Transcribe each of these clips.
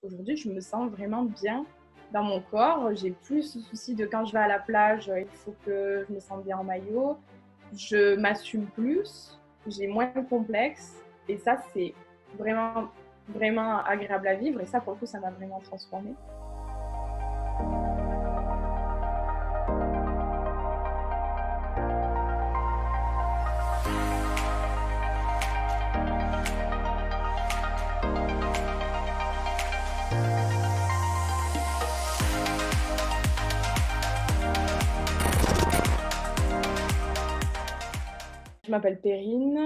Aujourd'hui, je me sens vraiment bien dans mon corps. J'ai plus ce souci de quand je vais à la plage, il faut que je me sente bien en maillot. Je m'assume plus, j'ai moins de complexes. Et ça, c'est vraiment, vraiment agréable à vivre. Et ça, pour le coup, ça m'a vraiment transformée. Je m'appelle Perrine,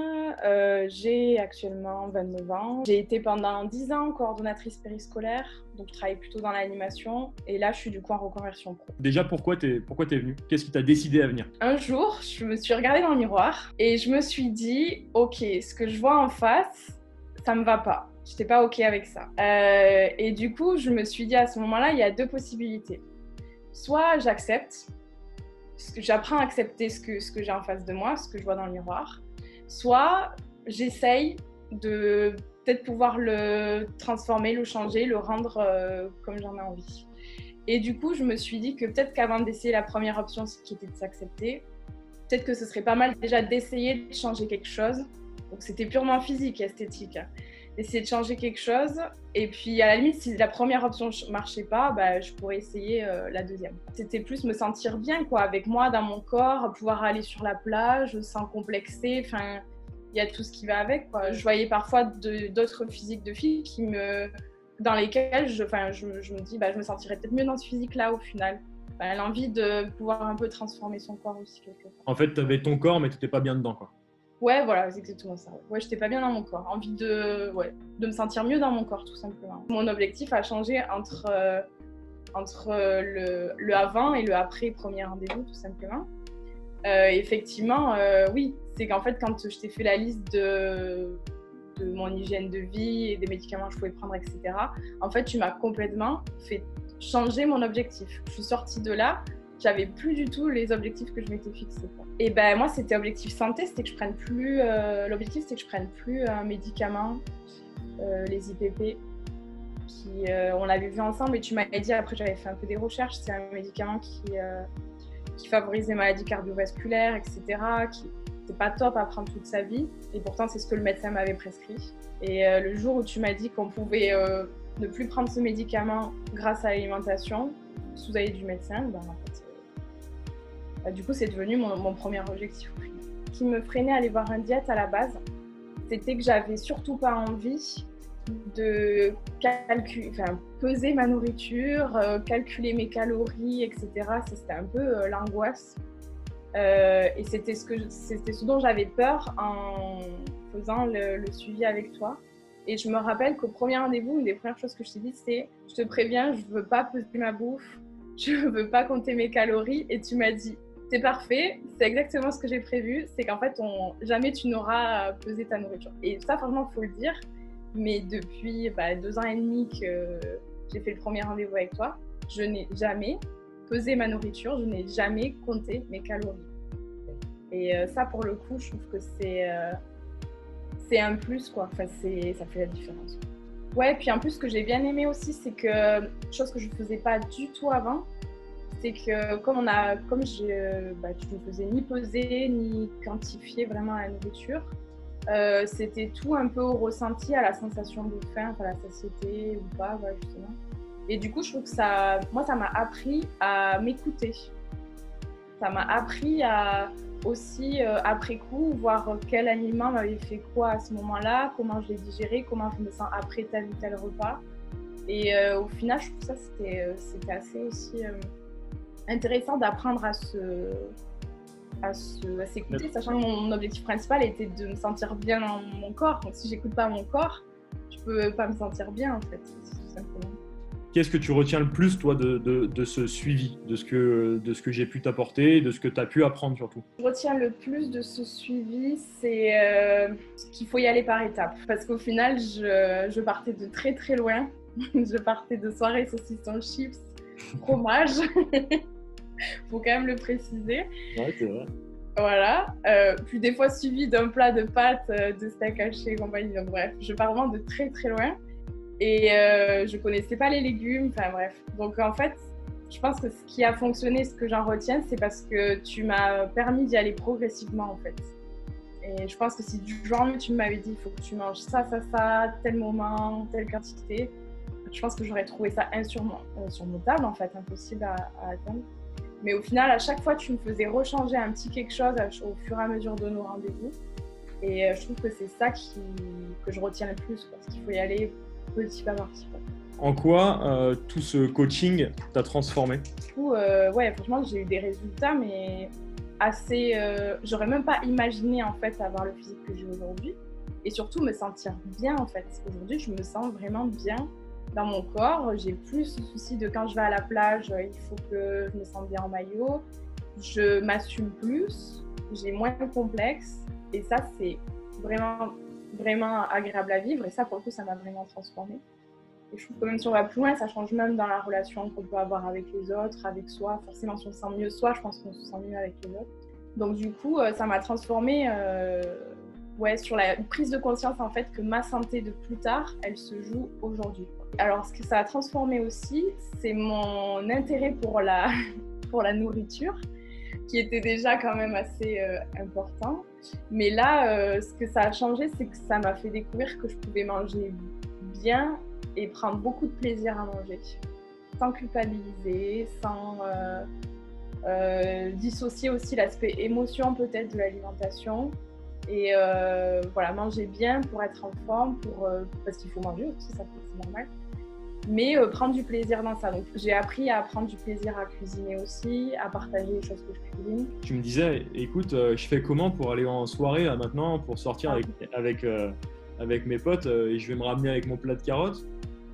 j'ai actuellement 29 ans. J'ai été pendant 10 ans coordonnatrice périscolaire, donc je travaille plutôt dans l'animation. Et là, je suis du coup en reconversion pro. Déjà, pourquoi t'es venue? Qu'est-ce qui t'a décidé à venir? Un jour, je me suis regardée dans le miroir et je me suis dit, ok, ce que je vois en face, ça me va pas. J'étais pas ok avec ça. Et du coup, je me suis dit à ce moment-là, il y a deux possibilités. Soit j'accepte, j'apprends à accepter ce que j'ai en face de moi, ce que je vois dans le miroir. Soit j'essaye de peut-être pouvoir le transformer, le changer, le rendre comme j'en ai envie. Et du coup, je me suis dit que peut-être qu'avant d'essayer la première option, qui était de s'accepter, peut-être que ce serait pas mal déjà d'essayer de changer quelque chose. Donc c'était purement physique et esthétique. Essayer de changer quelque chose. Et puis à la limite, si la première option ne marchait pas, je pourrais essayer la deuxième. C'était plus me sentir bien quoi, avec moi, dans mon corps, pouvoir aller sur la plage sans complexer. Enfin, il y a tout ce qui va avec, quoi. Je voyais parfois d'autres physiques de filles dans lesquelles je me dis je me sentirais peut-être mieux dans ce physique-là au final. L'envie de pouvoir un peu transformer son corps aussi quelque part. En fait, t'avais ton corps, mais t'étais pas bien dedans, quoi. Ouais, voilà, c'est exactement ça. Ouais, j'étais pas bien dans mon corps. Envie de me sentir mieux dans mon corps, tout simplement. Mon objectif a changé entre le avant et le après premier rendez-vous, tout simplement. Effectivement, oui, c'est qu'en fait, quand je t'ai fait la liste de mon hygiène de vie et des médicaments que je pouvais prendre, etc., en fait, tu m'as complètement fait changer mon objectif. Je suis sortie de là, j'avais plus du tout les objectifs que je m'étais fixés. Et moi, c'était objectif santé, c'était que je prenne plus. L'objectif, c'était que je prenne plus un médicament, les IPP, on l'avait vu ensemble. Et tu m'as dit après, j'avais fait un peu des recherches. C'est un médicament qui favorise les maladies cardiovasculaires, etc., qui n'était pas top à prendre toute sa vie. Et pourtant, c'est ce que le médecin m'avait prescrit. Et le jour où tu m'as dit qu'on pouvait ne plus prendre ce médicament grâce à l'alimentation, sous avis du médecin, en fait, du coup, c'est devenu mon premier objectif. Ce qui me freinait à aller voir un diète à la base, c'était que j'avais surtout pas envie de peser ma nourriture, calculer mes calories, etc. C'était un peu l'angoisse. Et c'était ce dont j'avais peur en faisant le suivi avec toi. Et je me rappelle qu'au premier rendez-vous, une des premières choses que je t'ai dit, c'est « Je te préviens, je veux pas peser ma bouffe, je veux pas compter mes calories. » Et tu m'as dit « C'est parfait, c'est exactement ce que j'ai prévu, c'est qu'en fait, jamais tu n'auras pesé ta nourriture. » Et ça, franchement, il faut le dire. Mais depuis 2 ans et demi que j'ai fait le premier rendez-vous avec toi, je n'ai jamais pesé ma nourriture, je n'ai jamais compté mes calories. Et ça, pour le coup, je trouve que c'est un plus, quoi. Enfin, ça fait la différence. Ouais, puis en plus, ce que j'ai bien aimé aussi, c'est que, chose que je ne faisais pas du tout avant, c'est que tu ne faisais ni peser, ni quantifier vraiment la nourriture, c'était tout un peu au ressenti, à la sensation de faim, à la satiété ou pas, voilà, justement. Et du coup, je trouve que ça m'a appris à m'écouter. Ça m'a appris à aussi, après coup, voir quel aliment m'avait fait quoi à ce moment-là, comment je l'ai digéré, comment je me sens après tel ou tel repas. Et au final, je trouve que ça, c'était assez aussi intéressant d'apprendre à s'écouter, sachant que mon objectif principal était de me sentir bien dans mon corps. Donc si j'écoute pas mon corps, je peux pas me sentir bien en fait, tout simplement. Qu'est-ce que tu retiens le plus, toi, de ce suivi, de ce que j'ai pu t'apporter, de ce que tu as pu apprendre surtout? Je retiens le plus de ce suivi, c'est qu'il faut y aller par étapes. Parce qu'au final, je partais de très très loin. Je partais de soirées saucissons chips, fromage. Faut quand même le préciser. Ouais, c'est vrai. Voilà. Puis des fois suivi d'un plat de pâtes, de steak haché et compagnie. Donc bref, je pars vraiment de très très loin. Et je connaissais pas les légumes, enfin bref. Donc en fait, je pense que ce qui a fonctionné, ce que j'en retiens, c'est parce que tu m'as permis d'y aller progressivement en fait. Et je pense que si du jour au lendemain tu m'avais dit il faut que tu manges ça, tel moment, telle quantité, je pense que j'aurais trouvé ça insurmontable en fait, impossible à atteindre. Mais au final, à chaque fois, tu me faisais rechanger un petit quelque chose au fur et à mesure de nos rendez-vous. Et je trouve que c'est ça que je retiens le plus, parce qu'il faut y aller petit pas par petit. En quoi tout ce coaching t'a transformé? Du coup, ouais, franchement, j'ai eu des résultats, mais assez. J'aurais même pas imaginé en fait avoir le physique que j'ai aujourd'hui, et surtout me sentir bien en fait. Aujourd'hui, je me sens vraiment bien dans mon corps. J'ai plus ce souci de quand je vais à la plage, il faut que je me sente bien en maillot. Je m'assume plus, j'ai moins de complexes, et ça, c'est vraiment, vraiment agréable à vivre. Et ça, pour le coup, ça m'a vraiment transformée. Et je trouve que même si on va plus loin, ça change même dans la relation qu'on peut avoir avec les autres, avec soi. Forcément, si on se sent mieux soi, je pense qu'on se sent mieux avec les autres. Donc du coup, ça m'a transformée sur la prise de conscience en fait que ma santé de plus tard, elle se joue aujourd'hui. Alors ce que ça a transformé aussi, c'est mon intérêt pour la, pour la nourriture, qui était déjà quand même assez important. Mais là, ce que ça a changé, c'est que ça m'a fait découvrir que je pouvais manger bien et prendre beaucoup de plaisir à manger, sans culpabiliser, sans dissocier aussi l'aspect émotion peut-être de l'alimentation. Et voilà, manger bien pour être en forme, parce qu'il faut manger aussi, ça c'est normal. Mais prendre du plaisir dans ça. Donc j'ai appris à prendre du plaisir à cuisiner aussi, à partager les choses que je cuisine. Tu me disais, écoute, je fais comment pour aller en soirée là, maintenant, pour sortir avec mes potes et je vais me ramener avec mon plat de carottes?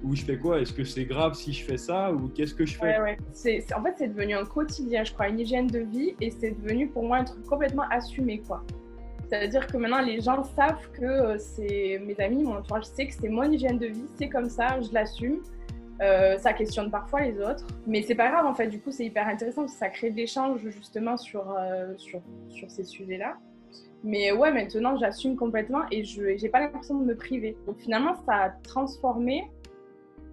Ou je fais quoi? Est-ce que c'est grave si je fais ça? Ou qu'est-ce que je fais? Ouais. En fait, c'est devenu un quotidien, je crois, une hygiène de vie, et c'est devenu pour moi un truc complètement assumé, quoi. C'est-à-dire que maintenant, les gens savent que c'est mes amis, mon entourage sait que c'est mon hygiène de vie, c'est comme ça, je l'assume. Ça questionne parfois les autres, mais c'est pas grave en fait. Du coup, c'est hyper intéressant parce que ça crée de l'échange justement sur ces sujets-là. Mais ouais, maintenant, j'assume complètement et j'ai pas l'impression de me priver. Donc finalement, ça a transformé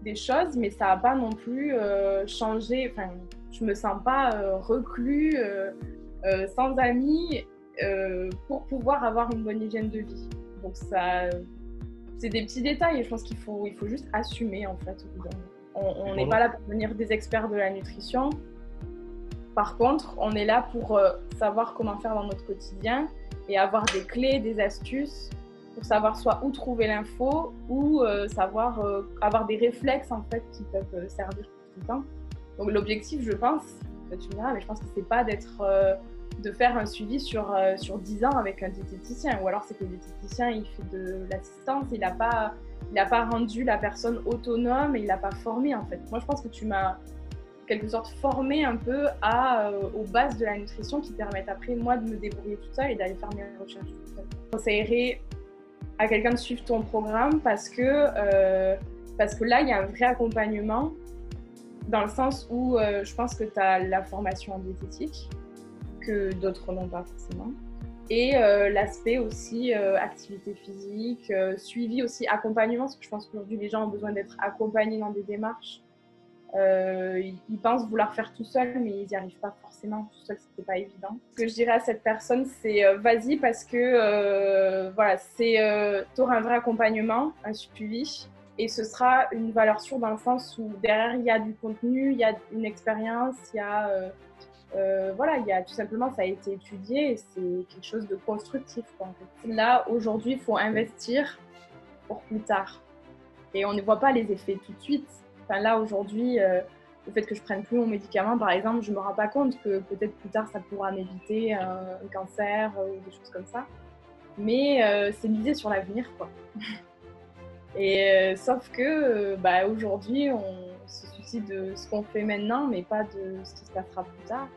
des choses, mais ça n'a pas non plus changé. Enfin, je me sens pas reclus, sans amis, pour pouvoir avoir une bonne hygiène de vie. Donc ça, c'est des petits détails et je pense qu'il faut juste assumer en fait. On n'est pas là pour devenir des experts de la nutrition. Par contre, on est là pour savoir comment faire dans notre quotidien et avoir des clés, des astuces pour savoir soit où trouver l'info ou savoir avoir des réflexes en fait qui peuvent servir tout le temps. Donc l'objectif, je pense, tu me diras, mais je pense que c'est pas de faire un suivi sur 10 ans avec un diététicien, ou alors c'est que le diététicien il fait de l'assistance, il n'a pas rendu la personne autonome et il n'a pas formé en fait. Moi je pense que tu m'as en quelque sorte formé un peu aux bases de la nutrition qui permettent après moi de me débrouiller toute seule et d'aller faire mes recherches toute seule. Je conseillerais à quelqu'un de suivre ton programme parce que là il y a un vrai accompagnement dans le sens où je pense que tu as la formation en diététique que d'autres n'ont pas forcément. Et l'aspect aussi activité physique, suivi aussi, accompagnement, parce que je pense qu'aujourd'hui les gens ont besoin d'être accompagnés dans des démarches. Ils pensent vouloir faire tout seul, mais ils n'y arrivent pas forcément. Tout seul, c'est pas évident. Ce que je dirais à cette personne, c'est vas-y parce que tu auras un vrai accompagnement, un suivi, et ce sera une valeur sûre dans le sens où derrière il y a du contenu, il y a une expérience, il y a il y a tout simplement, ça a été étudié et c'est quelque chose de constructif, quoi, en fait. Là, aujourd'hui, il faut investir pour plus tard. Et on ne voit pas les effets tout de suite. Enfin, là, aujourd'hui, le fait que je prenne plus mon médicament, par exemple, je ne me rends pas compte que peut-être plus tard, ça pourra m'éviter un cancer ou des choses comme ça. Mais c'est misé sur l'avenir, quoi. Et sauf que aujourd'hui, on se soucie de ce qu'on fait maintenant, mais pas de ce qui se passera plus tard.